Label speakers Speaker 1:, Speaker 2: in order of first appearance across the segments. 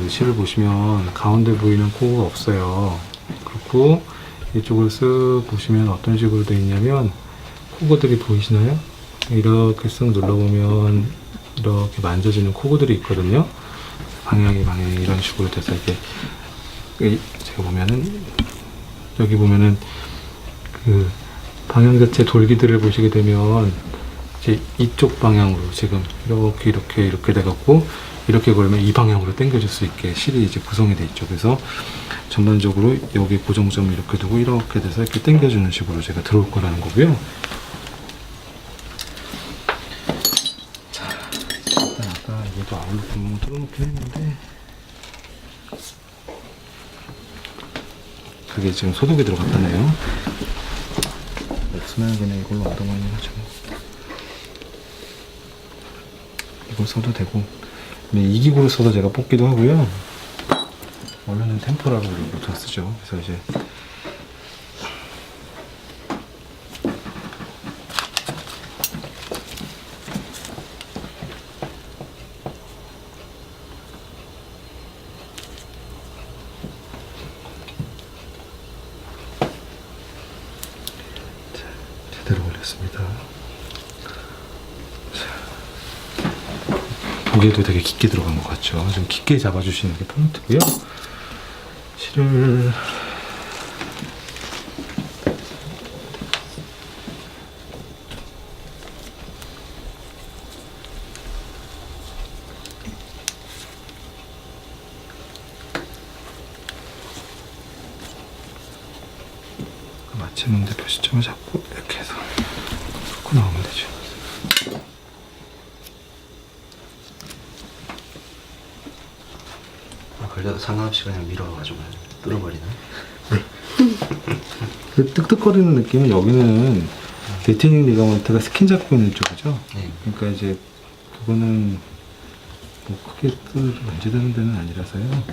Speaker 1: 그 실을 보시면 가운데 보이는 코가 없어요. 그렇고 이쪽을 쓱 보시면 어떤 식으로 되어 있냐면 코고들이 보이시나요? 이렇게 쓱 눌러보면 이렇게 만져지는 코고들이 있거든요. 방향이 이런 식으로 돼서 이게 제가 보면은 여기 보면은 그 방향 자체 돌기들을 보시게 되면 이제 이쪽 방향으로 지금 이렇게 돼갖고 이렇게 걸면 이 방향으로 당겨줄 수 있게 실이 이제 구성이 돼 있죠. 그래서 전반적으로 여기 고정점을 이렇게 두고 이렇게 돼서 이렇게 당겨주는 식으로 제가 들어올 거라는 거고요. 자, 일단 아까 얘도 아울러 구멍을 뚫어놓긴 했는데 그게 지금 소독이 들어갔다네요. 없으면 그냥 이걸로 엉덩이 하죠. 이걸 써도 되고, 이 기구로 써도 제가 뽑기도 하고요. 원래는 템포라로 다 쓰죠. 그래서 이제 제대로 올렸습니다. 무게도 되게 깊게 들어간 것 같죠. 좀 깊게 잡아주시는 게 포인트고요. 실을 맞추는데 표시점을 잡고 이렇게 해서 풀고 나오면 되죠.
Speaker 2: 걸려도 상관없이 그냥 밀어가지고 뚫어버리네.
Speaker 1: 그 뜩뜩거리는 느낌은 여기는 리테닝 리가먼트가 스킨 잡고 있는 쪽이죠.
Speaker 2: 네.
Speaker 1: 그러니까 이제 그거는 뭐 크게 문제되는 데는 아니라서요.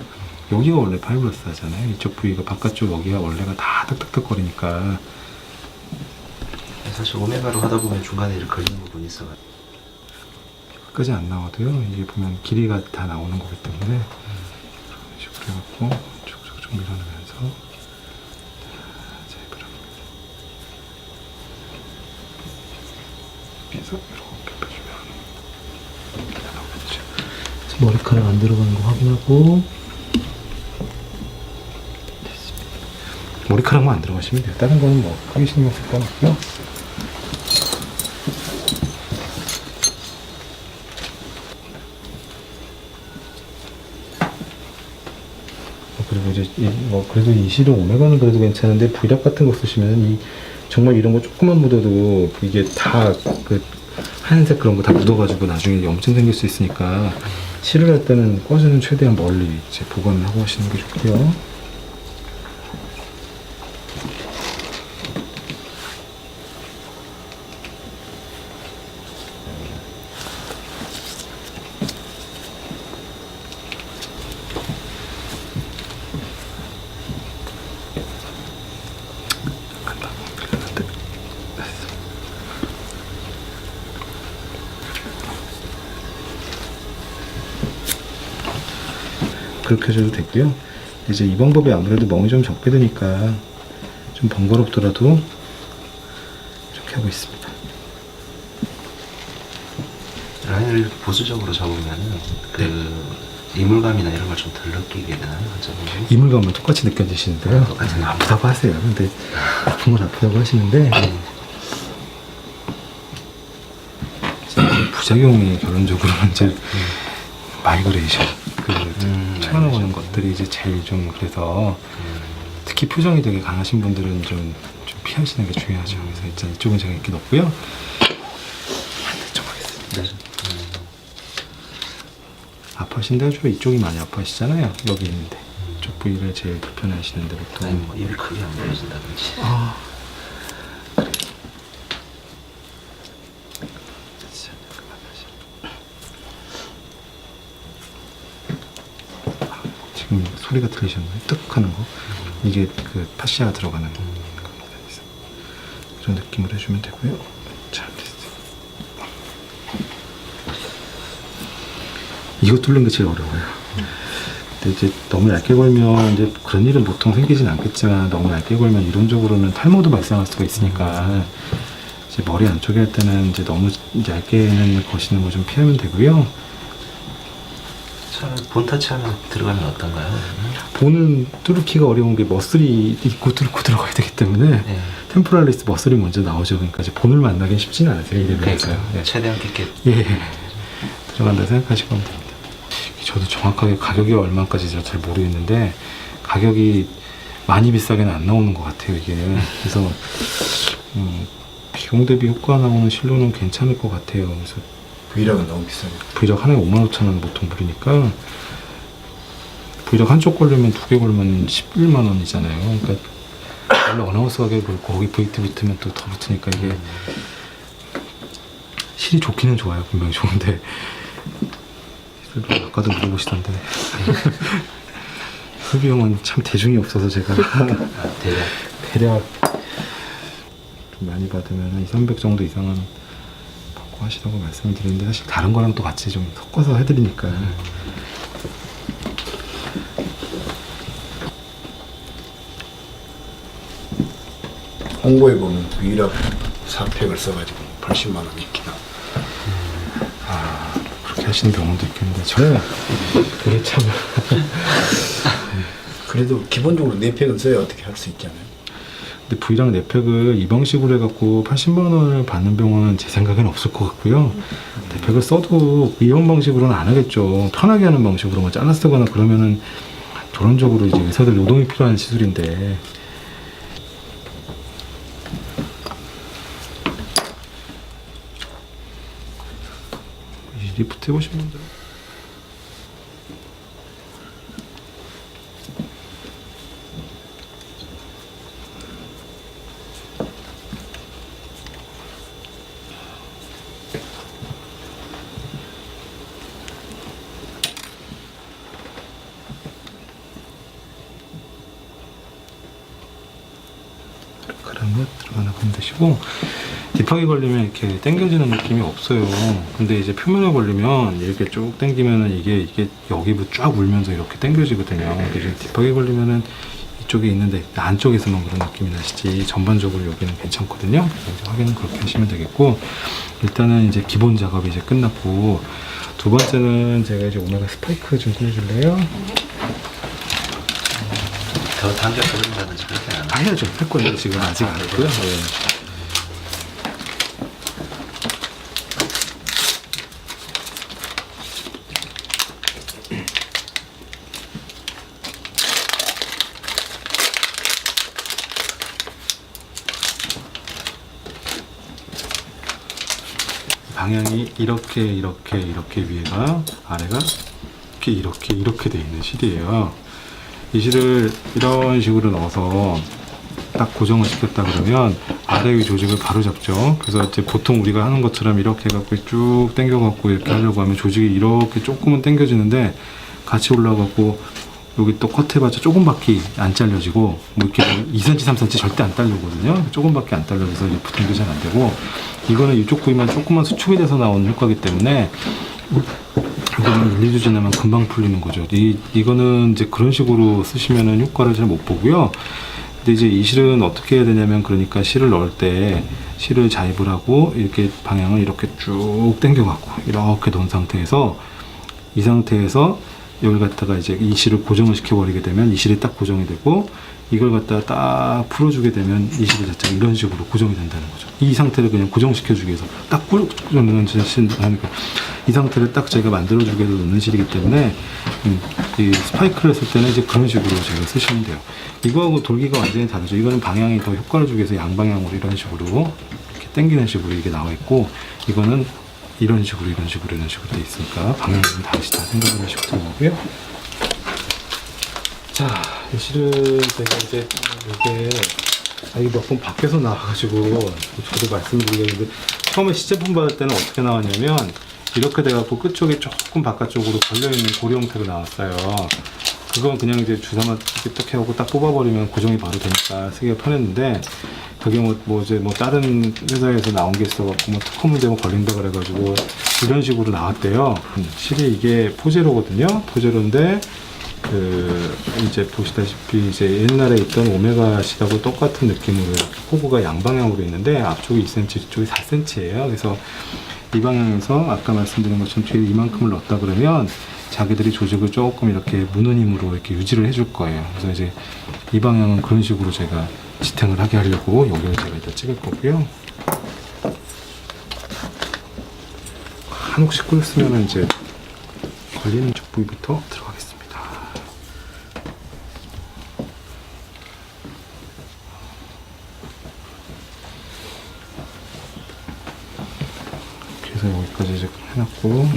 Speaker 1: 여기가 원래 파이브러스 하잖아요. 이쪽 부위가 바깥쪽 여기가 원래가 다 뜩뜩거리니까.
Speaker 2: 사실 오메가로 하다 보면 중간에 이렇게 걸리는 부분이 있어가지고
Speaker 1: 끝까지 안 나와도요. 이게 보면 길이가 다 나오는 거기 때문에 이런 식으로 해갖고 쭉쭉쭉 밀어내면서 자, 이렇게 해서 이렇게 펴주면 나오겠죠. 머리카락 안 들어가는 거 확인하고 됐습니다. 머리카락만 안 들어가시면 돼요. 다른 거는 뭐 크게 신경 쓸 건 없고요. 그리고 이제 그래도 이 실은 오메가는 그래도 괜찮은데 V락 같은 거 쓰시면 정말 이런 거 조금만 묻어도 이게 다 그 하얀색 그런 거 다 묻어가지고 나중에 염증 생길 수 있으니까 실을 할 때는 꺼지는 최대한 멀리 이제 보관을 하고 하시는 게 좋고요. 그렇게 하셔도 되고요. 이제 이 방법이 아무래도 멍이 좀 적게 드니까 좀 번거롭더라도 이렇게 하고 있습니다.
Speaker 2: 라인을 보수적으로 잡으면은 그 이물감이나 이런 걸 좀 덜 느끼게 되나요? 어쩌면
Speaker 1: 이물감은 똑같이 느껴지시는데요.
Speaker 2: 똑같이
Speaker 1: 아프다고 하세요. 근데 아픈 건 아프다고 하시는데 부작용이 결론적으로는 이제 마이그레이션 튀어나오는 것들이 이제 제일 좀 그래서 특히 표정이 되게 강하신 분들은 좀 피하시는 게 중요하죠. 그래서 일단 이쪽은 제가 이렇게 넣고요. 반대쪽 하겠습니다. 아파하신데 좀 이쪽이 많이 아파하시잖아요. 여기 있는데 이쪽 부위를 제일 불편해하시는데 보통
Speaker 2: 아니 뭐 입이 크게 안 벌어진다든지. 지금 소리가 들리셨나요? 뜩 하는 거. 이게 그 파시아가 들어가는 겁니다. 이런 느낌으로 해주면 되고요. 자, 됐어요. 이거 뚫는 게 제일 어려워요.
Speaker 1: 근데 이제 너무 얇게 걸면 이제 그런 일은 보통 생기진 않겠지만 너무 얇게 걸면 이론적으로는 탈모도 발생할 수가 있으니까 이제 머리 안쪽에 할 때는 이제 너무 얇게는 거시는 거 좀 피하면 되고요.
Speaker 3: 처음에 본 터치하면 들어가면 어떤가요?
Speaker 1: 본은 뚫기가 어려운 게 머슬이 있고 뚫고 들어가야 되기 때문에
Speaker 3: 네.
Speaker 1: 템포랄리스 머슬이 먼저 나오죠. 그러니까 이제 본을 만나긴 쉽지는 않으세요. 이래
Speaker 3: 그러니까요.
Speaker 1: 예.
Speaker 3: 최대한 깊게.
Speaker 1: 예. 들어간다 생각하시고 하면 됩니다. 저도 정확하게 가격이 얼마까지 잘 모르겠는데 가격이 많이 비싸게는 안 나오는 것 같아요. 이게 그래서 비용 대비 효과 나오는 실로는 괜찮을 것 같아요. 그래서
Speaker 2: V락은 너무 비싸요.
Speaker 1: V락 하나에 55,000원 보통 부르니까 V락 한쪽 걸리면 두 개 걸면 11만 원이잖아요. 그러니까 원래 어나운서 가격이 그렇고 거기 VT 붙으면 또 더 붙으니까 이게 실이 좋기는 좋아요. 분명히 좋은데 아까도 물어보시던데 흡비용은 참 대중이 없어서 제가 대략 좀 많이 받으면 한 200, 300 정도 이상은 받고 하시라고 말씀을 드리는데 사실 다른 거랑 또 같이 좀 섞어서 해드리니까
Speaker 4: 홍보에 보면 V락 4팩을 써가지고 80만 원 있기나.
Speaker 1: 그렇게 하시는 병원도 있겠는데 저는 그게 참
Speaker 4: 그래도 기본적으로 4팩은 써야 어떻게 할 수 있잖아요.
Speaker 1: 근데 V랑 넷팩을 이 방식으로 해갖고 80만 원을 받는 병원은 제 생각엔 없을 것 같고요. 넷팩을 써도 이런 방식으로는 안 하겠죠. 편하게 하는 방식으로만 잘라 쓰거나 그러면은 결론적으로 이제 의사들 노동이 필요한 시술인데 리프트 해보시면 돼요. 그러면 들어가나 보면 되시고 딥하게 걸리면 이렇게 당겨지는 느낌이 없어요. 근데 이제 표면에 걸리면 이렇게 쭉 당기면은 이게 여기부터 쫙 울면서 이렇게 당겨지거든요. 근데 이제 딥하게 걸리면은 이쪽에 있는데 안쪽에서만 그런 느낌이 나시지 전반적으로 여기는 괜찮거든요. 이제 확인은 그렇게 하시면 되겠고 일단은 이제 기본 작업이 이제 끝났고 두 번째는 제가 이제 오메가 스파이크 좀 꺼내줄래요?
Speaker 3: 더 당겨서 그린다든지 그렇게 안 하나요?
Speaker 1: 해야죠. 할 건데 지금 아직 안 했고요. 네. 방향이 이렇게 위에가 아래가 이렇게 돼 있는 실이에요. 이 실을 이런 식으로 넣어서 딱 고정을 시켰다 그러면 아래 위 조직을 바로 잡죠. 그래서 이제 보통 우리가 하는 것처럼 이렇게 해갖고 쭉 당겨갖고 이렇게 하려고 하면 조직이 이렇게 조금은 당겨지는데 같이 올라가고 여기 또 컷해봤자 조금밖에 안 잘려지고 뭐 이렇게 2cm, 3cm 절대 안 딸려거든요. 조금밖에 안 딸려서 리프팅도 잘 안 되고 이거는 이쪽 부위만 조금만 수축이 돼서 나오는 효과이기 때문에 이거는 1, 2주 지나면 금방 풀리는 거죠. 이거는 이제 그런 식으로 쓰시면은 효과를 잘 못 보고요. 근데 이제 이 실은 어떻게 해야 되냐면 그러니까 실을 넣을 때 실을 자입을 하고 이렇게 방향을 이렇게 쭉 당겨갖고 이렇게 놓은 상태에서 이 상태에서 여기 갖다가 이제 이 실을 고정을 시켜버리게 되면 이 실이 딱 고정이 되고 이걸 갖다가 딱 풀어주게 되면 이 실이 자체가 이런 식으로 고정이 된다는 거죠. 이 상태를 그냥 고정시켜주기 위해서 딱 꿀고정되는 하니까 이 상태를 딱 저희가 만들어주게 해서 넣는 실이기 때문에 이 스파이크를 했을 때는 이제 그런 식으로 저희가 쓰시면 돼요. 이거하고 돌기가 완전히 다르죠. 이거는 방향이 더 효과를 주기 위해서 양방향으로 이런 식으로 이렇게 당기는 식으로 이게 나와 있고 이거는 이런 식으로 돼 있으니까 방향이 좀 다르시다 생각을 하시고 들어가고요. 자, 이 실은 제가 이제 이게 이게 몇 번 밖에서 나와가지고 저도 말씀드리겠는데 처음에 시제품 받을 때는 어떻게 나왔냐면 이렇게 돼갖고 끝쪽이 조금 바깥쪽으로 걸려있는 고리 형태로 나왔어요. 그건 그냥 이제 주사만 이렇게 딱 해갖고 딱 뽑아버리면 고정이 바로 되니까 쓰기가 편했는데 그게 뭐 다른 회사에서 나온 게 있어갖고 뭐 특허 문제만 걸린다 그래가지고 이런 식으로 나왔대요. 실이 이게 포제로거든요. 포제로인데 이제 보시다시피 이제 옛날에 있던 오메가 C하고 똑같은 느낌으로 이렇게 코고가 양방향으로 있는데 앞쪽이 2cm, 뒤쪽이 4cm예요. 그래서 이 방향에서 아까 말씀드린 것처럼 뒤에 이만큼을 넣었다 그러면 자기들이 조직을 조금 이렇게 무는 힘으로 이렇게 유지를 해줄 거예요. 그래서 이제 이 방향은 그런 식으로 제가 지탱을 하게 하려고 여기를 제가 일단 찍을 거고요. 한 혹씩 끓였으면 이제 걸리는 쪽 부위부터 들어가겠습니다. 그래서 여기까지 이제 해놨고,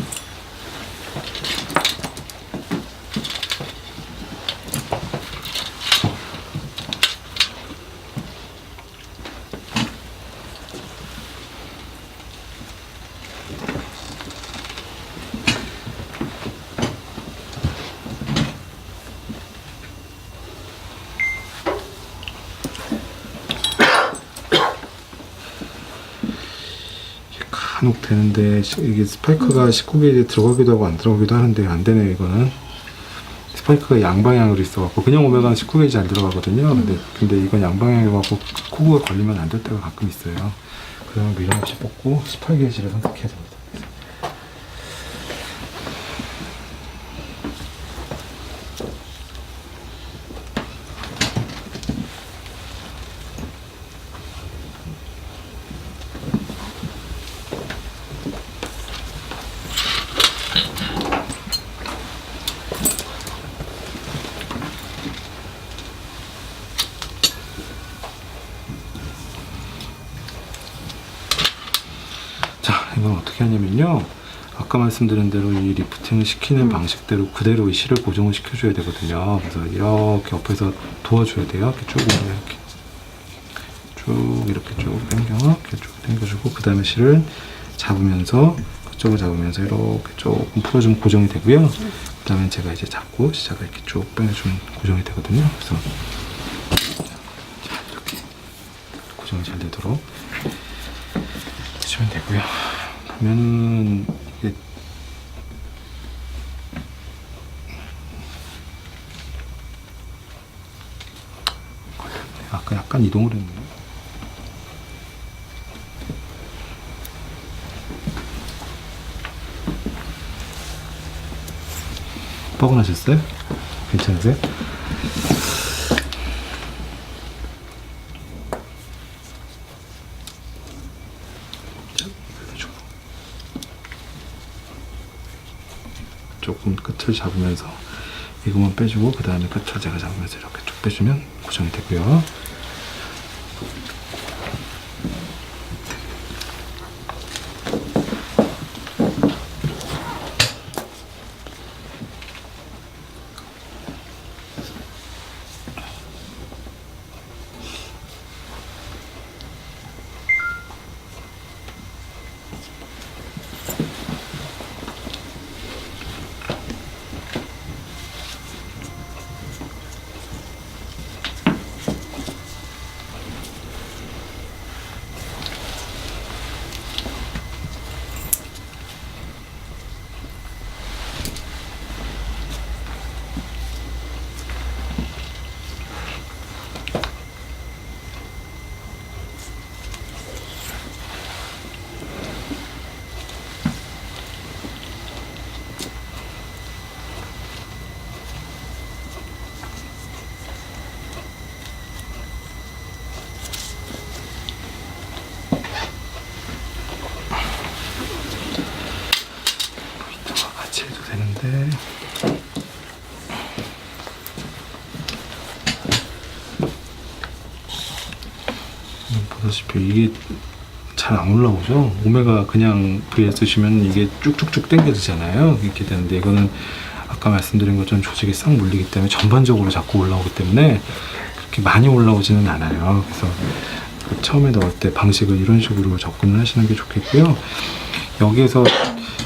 Speaker 1: 간혹 되는데 이게 스파이크가 19게이지에 들어가기도 하고 안 들어가기도 하는데 안 되네요. 이거는 스파이크가 양방향으로 있어갖고 그냥 오메가는 19게이지 잘 들어가거든요. 근데 이건 양방향으로 갖고 코고가 걸리면 안 될 때가 가끔 있어요. 그러면 미련 없이 뽑고 18게이지를 선택해야 됩니다. 자, 이건 어떻게 하냐면요. 아까 말씀드린 대로 이 리프팅을 시키는 방식대로 그대로 이 실을 고정을 시켜줘야 되거든요. 그래서 이렇게 옆에서 도와줘야 돼요. 이렇게 쭉 이렇게 쭉 이렇게 쭉 당겨, 이렇게 쭉 당겨주고 그 다음에 실을 잡으면서 그쪽을 잡으면서 이렇게 조금 풀어주면 고정이 되고요. 그 다음에 제가 이제 잡고 시작을 이렇게 쭉 빼주면 고정이 되거든요. 그래서 자, 이렇게 고정이 잘 되도록 해주면 되고요. 보면은 이게 아까 약간 이동을 했네요. 뻐근하셨어요? 괜찮으세요? 조금 끝을 잡으면서 이것만 빼주고 그 다음에 끝을 제가 잡으면서 이렇게 쭉 빼주면 고정이 되고요. 같이 해도 되는데 보다시피 이게 잘 안 올라오죠. 오메가 그냥 V에 쓰시면 이게 쭉쭉쭉 당겨지잖아요. 이렇게 되는데 이거는 아까 말씀드린 것처럼 조직이 싹 물리기 때문에 전반적으로 자꾸 올라오기 때문에 그렇게 많이 올라오지는 않아요. 그래서 처음에 넣을 때 방식을 이런 식으로 접근을 하시는 게 좋겠고요. 여기에서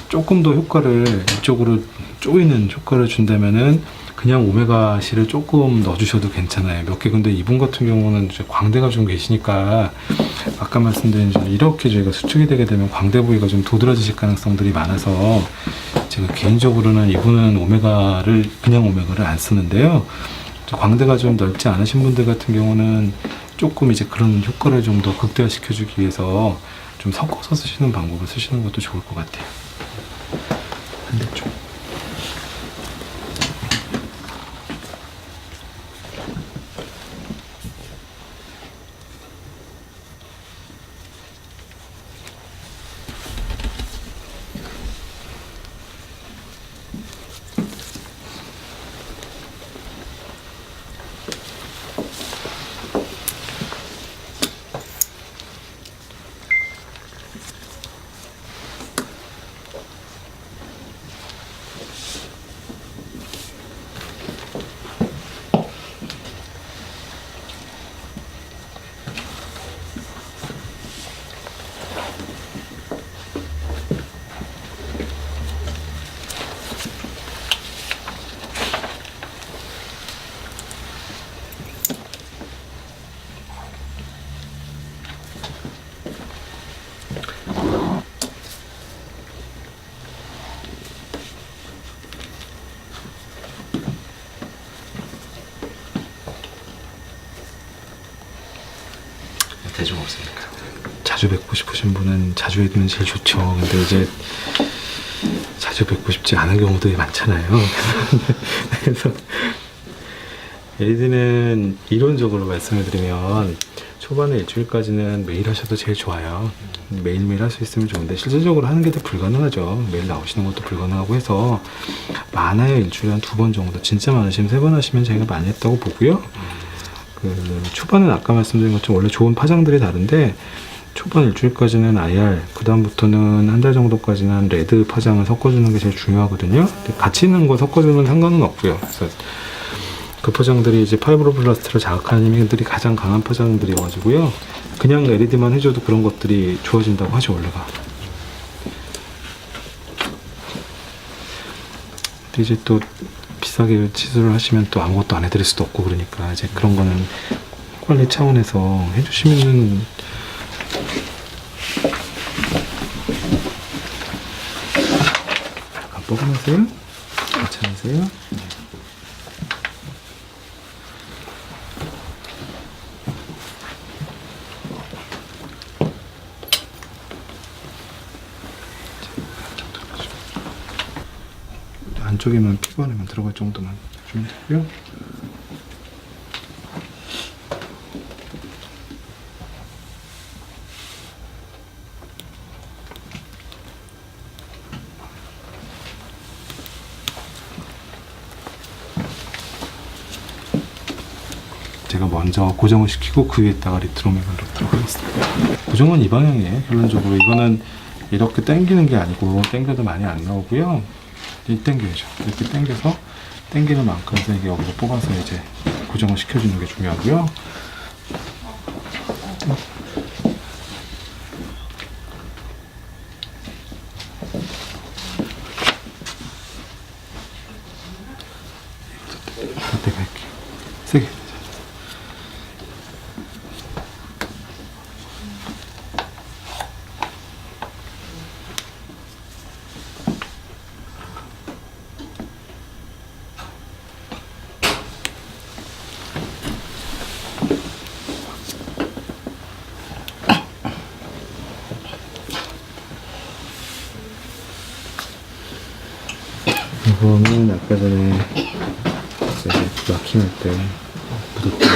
Speaker 1: 조금 더 효과를 이쪽으로 조이는 효과를 준다면은 그냥 오메가-C를 조금 넣어주셔도 괜찮아요. 몇 개. 근데 이분 같은 경우는 이제 광대가 좀 계시니까 아까 말씀드린 이렇게 저희가 수축이 되게 되면 광대 부위가 좀 도드라지실 가능성들이 많아서 제가 개인적으로는 이분은 그냥 오메가를 안 쓰는데요. 광대가 좀 넓지 않으신 분들 같은 경우는 조금 이제 그런 효과를 좀 더 극대화시켜주기 위해서 좀 섞어서 쓰시는 방법을 쓰시는 것도 좋을 것 같아요. 반대쪽.
Speaker 3: 대중 없습니까?
Speaker 1: 자주 뵙고 싶으신 분은 자주 해두면 제일 좋죠. 근데 이제 자주 뵙고 싶지 않은 경우도 많잖아요. 그래서 LED는 이론적으로 말씀을 드리면 초반에 일주일까지는 매일 하셔도 제일 좋아요. 매일매일 할 수 있으면 좋은데 실질적으로 하는 게 더 불가능하죠. 매일 나오시는 것도 불가능하고 해서 많아야 일주일에 한 2번 정도, 진짜 많으시면 3번 하시면 저희가 많이 했다고 보고요. 초반은 아까 말씀드린 것처럼 원래 좋은 파장들이 다른데 초반 일주일까지는 IR, 그 다음부터는 한 달 정도까지는 레드 파장을 섞어주는 게 제일 중요하거든요. 같이 있는 거 섞어주면 상관은 없고요. 그래서 그 파장들이 이제 파이브로블라스트를 자극하는 힘들이 가장 강한 파장들이어가지고요. 그냥 LED만 해줘도 그런 것들이 좋아진다고 하죠, 원래가. 근데 이제 또 비싸게 치수를 하시면 또 아무것도 안 해드릴 수도 없고 그러니까 이제 그런 거는 관리 차원에서 해주시면은 약간 뻐근하세요? 괜찮으세요? 안쪽에만 피부안에만 들어갈 정도만 해주면 되고요. 제가 먼저 고정을 시키고 그 위에다가 리트로메가를 넣도록 하겠습니다. 고정은 이 방향이에요. 결론적으로 이거는 이렇게 당기는 게 아니고 당겨도 많이 안 나오고요. 이 당겨야죠. 이렇게 당겨서 당기는 만큼에서 이게 여기서 뽑아서 이제 고정을 시켜주는 게 중요하고요. 이때 갈게요. 세게. 이거는 아까 전에 마킹할 때 묻었던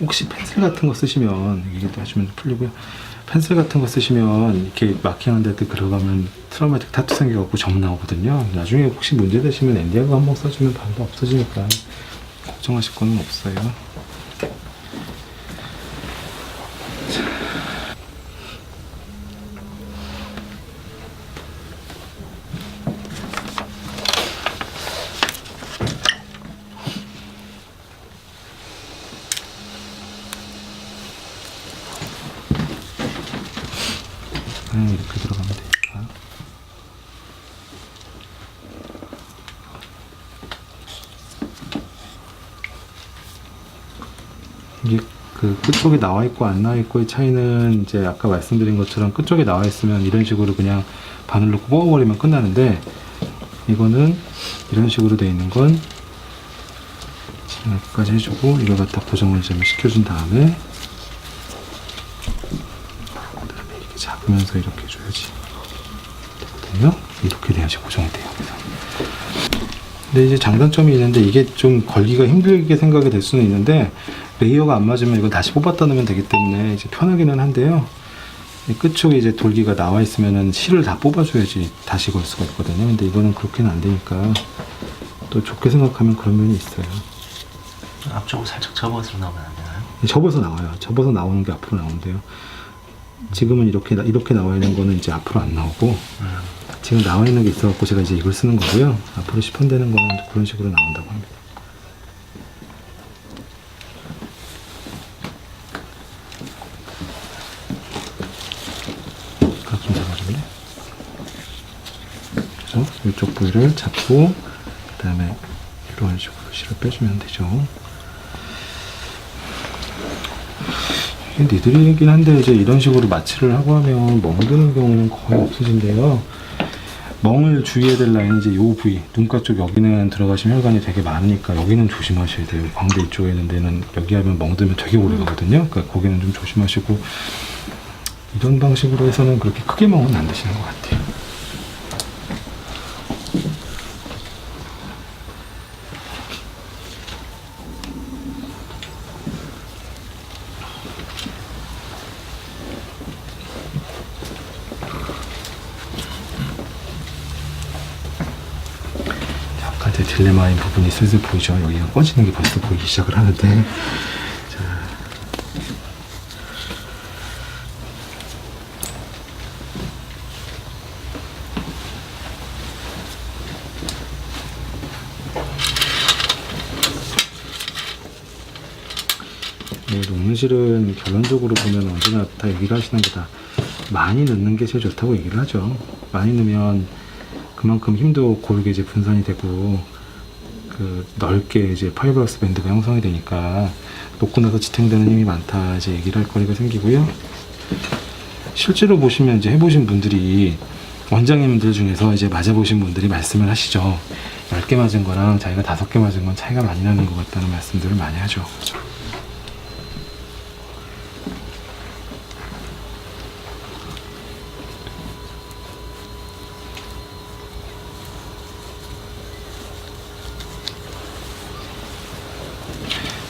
Speaker 1: 혹시 펜슬 같은 거 쓰시면 이게 또 하시면 풀리고요. 펜슬 같은 거 쓰시면 이렇게 마킹하는 데 들어가면 트라우마틱 타투 생겨갖고 점 나오거든요. 나중에 혹시 문제 되시면 엔디아가 한번 써주면 바로 없어지니까 걱정하실 거는 없어요. 이렇게 들어가면 되니까. 이게 그 끝쪽에 나와 있고 안 나와 있고의 차이는 이제 아까 말씀드린 것처럼 끝쪽에 나와 있으면 이런 식으로 그냥 바늘 넣고 뽑아버리면 끝나는데, 이거는 이런 식으로 돼 있는 건 여기까지 해주고 이걸 갖다 고정을 좀 시켜준 다음에 그다음에 이렇게 잡으면서 이렇게 해줘야지 되거든요. 이렇게 돼야지 고정이 돼요. 그래서. 근데 이제 장단점이 있는데, 이게 좀 걸기가 힘들게 생각이 될 수는 있는데, 레이어가 안 맞으면 이걸 다시 뽑았다 넣으면 되기 때문에 이제 편하기는 한데요. 이 끝쪽에 이제 돌기가 나와 있으면은 실을 다 뽑아줘야지 다시 걸 수가 있거든요. 근데 이거는 그렇게는 안 되니까 또 좋게 생각하면 그런 면이 있어요.
Speaker 3: 앞쪽으로 살짝 접어서 나오면 안 되나요?
Speaker 1: 접어서 나와요. 접어서 나오는 게 앞으로 나오는데요. 지금은 이렇게 나와 있는 거는 이제 앞으로 안 나오고, 지금 나와 있는 게 있어갖고 제가 이제 이걸 쓰는 거고요. 앞으로 시판되는 거는 그런 식으로 나온다고 합니다. 좀 잡아줄래? 그래서 이쪽 부위를 잡고 그 다음에 이런 식으로 실을 빼주면 되죠. 이게 니들이긴 한데 이제 이런 식으로 마취를 하고 하면 멍드는 경우는 거의 없으신데요. 멍을 주의해야 될 라인은 이제 요 부위, 눈가 쪽 여기는 들어가시면 혈관이 되게 많으니까 여기는 조심하셔야 돼요. 광대 이쪽에 있는 데는 여기 하면 멍들면 되게 오래 가거든요. 그러니까 거기는 좀 조심하시고, 이런 방식으로 해서는 그렇게 크게 멍은 안 드시는 것 같아요. 아까 이제 딜레마인 부분이 슬슬 보이죠? 여기가 꺼지는 게 벌써 보이기 시작을 하는데, 네, 녹는실은 결론적으로 보면 언제나 다 얘기를 하시는 게 다 많이 넣는 게 제일 좋다고 얘기를 하죠. 많이 넣으면 그만큼 힘도 고르게 이제 분산이 되고, 그 넓게 이제 파이브러스 밴드가 형성이 되니까 녹고 나서 지탱되는 힘이 많다 이제 얘기를 할 거리가 생기고요. 실제로 보시면 이제 해보신 분들이, 원장님들 중에서 이제 맞아보신 분들이 말씀을 하시죠. 10개 맞은 거랑 자기가 5개 맞은 건 차이가 많이 나는 것 같다는 말씀들을 많이 하죠.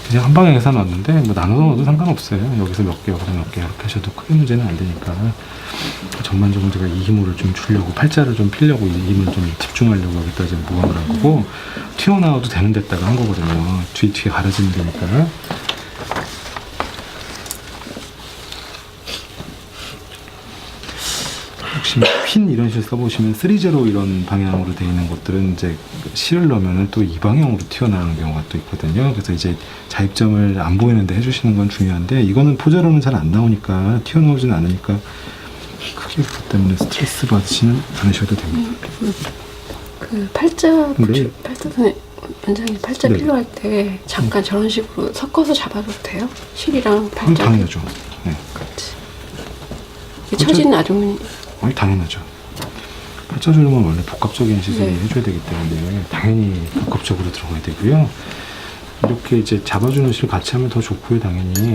Speaker 1: 그냥 한 방에 계산 넣었는데 뭐 나눠서 넣어도 상관없어요. 여기서 몇 개, 여기서 몇 개 이렇게 하셔도 크게 문제는 안 되니까. 전반적으로 제가 이 힘을 좀 주려고, 팔자를 좀 피려고 이 힘을 좀 집중하려고 여기다 지금 모함을 한 거고, 튀어나와도 되는 데다가 한 거거든요. 뒤에 가려지면 되니까. 혹시 핀 이런 식으로 써보시면 3제로 이런 방향으로 되어 있는 것들은 이제 실을 넣으면 또 이 방향으로 튀어나오는 경우가 또 있거든요. 그래서 이제 자입점을 안 보이는데 해주시는 건 중요한데, 이거는 포자로는 잘 안 나오니까, 튀어나오진 않으니까 크게 그것 때문에 스트레스 받으시는 않으셔도 됩니다.
Speaker 5: 그 팔자
Speaker 1: 네.
Speaker 5: 팔자선에 원장님 팔자
Speaker 1: 네.
Speaker 5: 필요할 때 잠깐 저런 식으로 섞어서 잡아도 돼요? 실이랑 팔자.
Speaker 1: 당연하죠. 네.
Speaker 5: 같이. 이게 처지는 않으면
Speaker 1: 아니, 당연하죠. 팔자주름은 원래 복합적인 시술을
Speaker 5: 네.
Speaker 1: 해줘야 되기 때문에 당연히 복합적으로 들어가야 되고요. 이렇게 이제 잡아주는 실 같이 하면 더 좋고요, 당연히.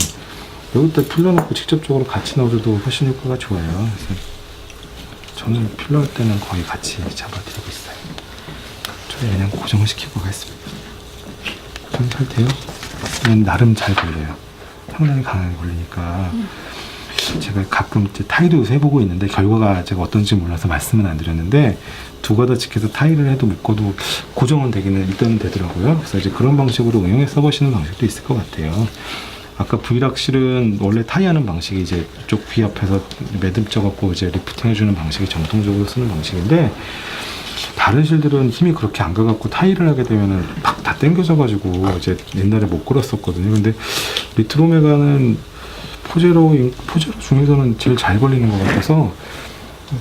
Speaker 1: 여기다 풀러놓고 직접적으로 같이 넣어줘도 훨씬 효과가 좋아요. 그래서 저는 필러할 때는 거의 같이 잡아드리고 있어요. 저희 그냥 고정을 시키고 가겠습니다. 고정 상태요? 이건 나름 잘 걸려요. 상당히 강하게 걸리니까. 제가 가끔 이제 타이도 요새 해보고 있는데, 결과가 제가 어떤지 몰라서 말씀은 안 드렸는데, 두 가닥씩해서 타이를 해도 묶어도 고정은 되기는 일단은 되더라고요. 그래서 이제 그런 방식으로 응용해 써보시는 방식도 있을 것 같아요. 아까 V락실은 원래 타이하는 방식이 이제 이쪽 귀 앞에서 매듭 쪄갖고 이제 리프팅 해주는 방식이 정통적으로 쓰는 방식인데, 다른 실들은 힘이 그렇게 안 가갖고 타이를 하게 되면은 막 다 당겨져가지고 이제 옛날에 못 걸었었거든요. 근데 리트로메가는 포제로 중에서는 제일 잘 걸리는 것 같아서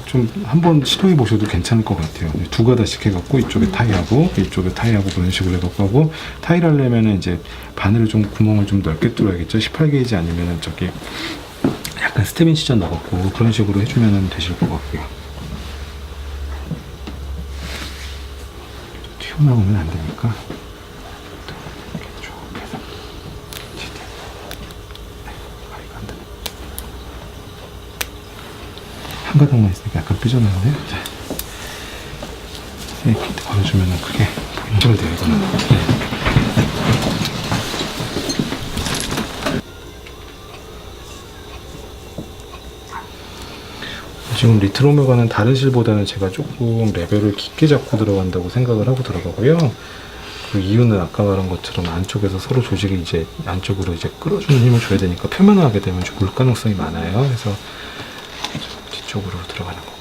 Speaker 1: 좀 한번 시도해 보셔도 괜찮을 것 같아요. 두 가닥씩 해갖고 이쪽에 타이하고 이쪽에 타이하고 그런 식으로 해갖고 하고, 타이를 하려면은 이제 바늘을 좀 구멍을 좀 넓게 뚫어야겠죠. 18게이지 아니면은 저기 약간 스테빈 시전 넣어갖고 그런 식으로 해주면은 되실 것 같고요. 튀어나오면 안 되니까 이렇게 쭉 해서 한 가닥만 있으니까 약간 삐져나오네요. 자, 이렇게 걸어주면 크게 연결돼요, 이거는. 지금 리틀 오메가는 다른 실보다는 제가 조금 레벨을 깊게 잡고 들어간다고 생각을 하고 들어가고요. 그 이유는 아까 말한 것처럼 안쪽에서 서로 조직이 이제 안쪽으로 이제 끌어주는 힘을 줘야 되니까 표면을 하게 되면 좀 물 가능성이 많아요. 그래서 뒤쪽으로 들어가는 거고.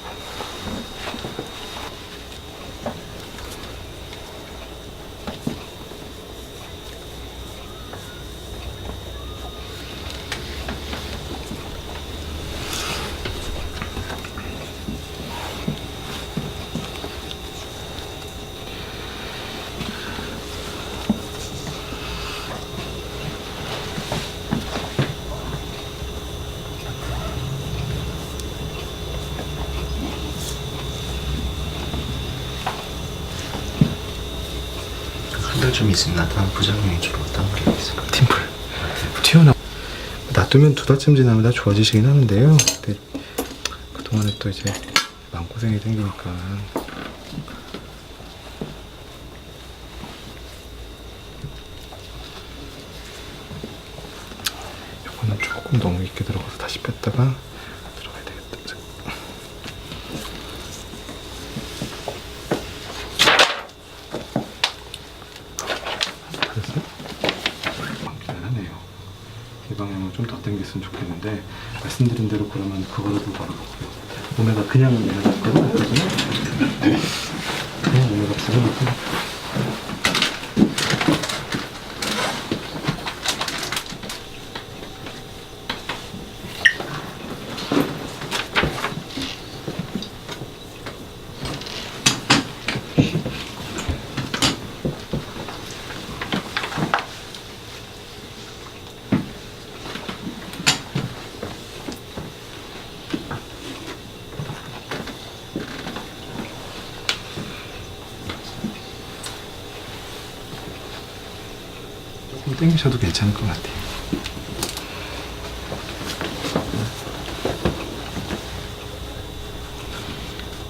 Speaker 3: 한달쯤 있으면 나타나는 부작용이 주로 어떤 게 있을까요?
Speaker 1: 팀플 튀어나 놔두면 2달쯤 지나면 다 좋아지시긴 하는데요. 근데 그동안에 또 이제 마음고생이 생기니까 이거는 조금 너무 깊게 들어가서 다시 뺐다가 들어가야 되겠다. 됐어요? 미안하네요. 이 방향을 좀 더 당겼으면 좋겠는데 말씀드린 대로 그러면 그거라도 걸어볼게요. 오메가 그냥 내려갔거든요. 그냥 오메가 두 번을 끊어. 조금 당기셔도 괜찮을 것 같아요.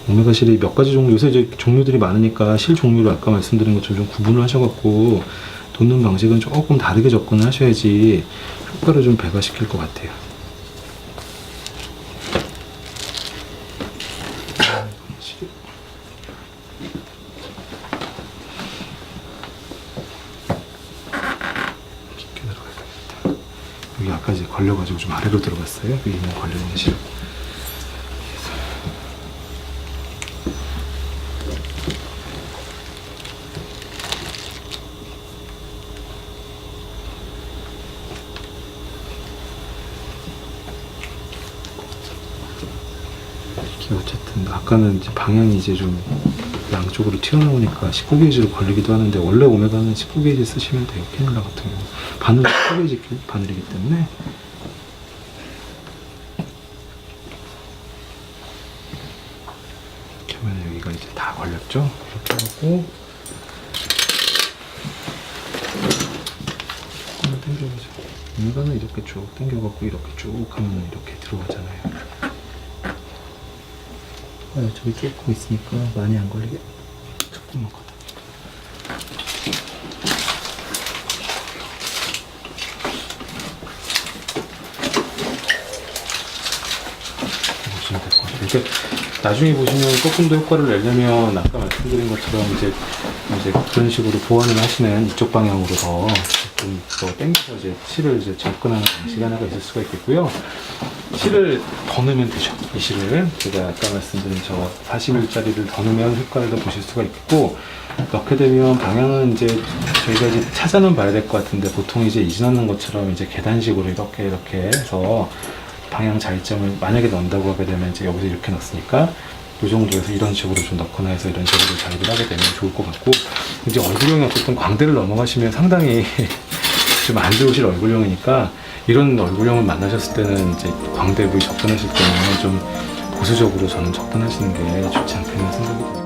Speaker 1: 오메가 실이 몇 가지 종류, 요새 이제 종류들이 많으니까 실 종류를 아까 말씀드린 것처럼 좀 구분을 하셔갖고 돋는 방식은 조금 다르게 접근을 하셔야지 효과를 좀 배가시킬 것 같아요. 깊게 들어가야겠다. 여기 아까 이제 걸려가지고 좀 아래로 들어갔어요. 여기 있는 걸려있는 실. 이게 어쨌든 아까는 이제 방향이 이제 좀 양쪽으로 튀어나오니까 19게이지로 걸리기도 하는데 원래 오메가는 19게이지 쓰시면 돼요. 캐놀라 같은 경우 바늘은 19게이지 바늘이기 때문에 이렇게 하면 여기가 이제 다 걸렸죠. 이렇게 하고 조금만 당겨보죠. 오메가는 이렇게 쭉 당겨갖고 이렇게 쭉 하면 이렇게 들어가잖아요. 저기 조금 있으니까 많이 안 걸리게 조금만 걷어. 보시면 될 것 같아요. 이렇게 나중에 보시면 조금 더 효과를 내려면 아까 말씀드린 것처럼 이제 그런 식으로 보완을 하시는 이쪽 방향으로 더 좀 더 당겨서 이제 실을 이제 접근하는 방식이 하나가 있을 수가 있겠고요. 실을 더 넣으면 되죠. 이 실을 제가 아까 말씀드린 저 40일짜리를 더 넣으면 효과를 더 보실 수가 있고, 넣게 되면 방향은 이제 저희가 이제 찾아는 봐야 될 것 같은데 보통 이제 이지 넣는 것처럼 이제 계단식으로 이렇게 해서 방향 자위점을 만약에 넣는다고 하게 되면 이제 여기서 이렇게 넣었으니까 이 정도에서 이런 식으로 좀 넣거나 해서 이런 식으로 자위를 하게 되면 좋을 것 같고, 이제 얼굴형이 어쨌든 광대를 넘어가시면 상당히 좀 안 좋으실 얼굴형이니까 이런 얼굴형을 만나셨을 때는 이제 광대 부위 접근하실 때는 좀 보수적으로 저는 접근하시는 게 좋지 않겠나 생각이 듭니다.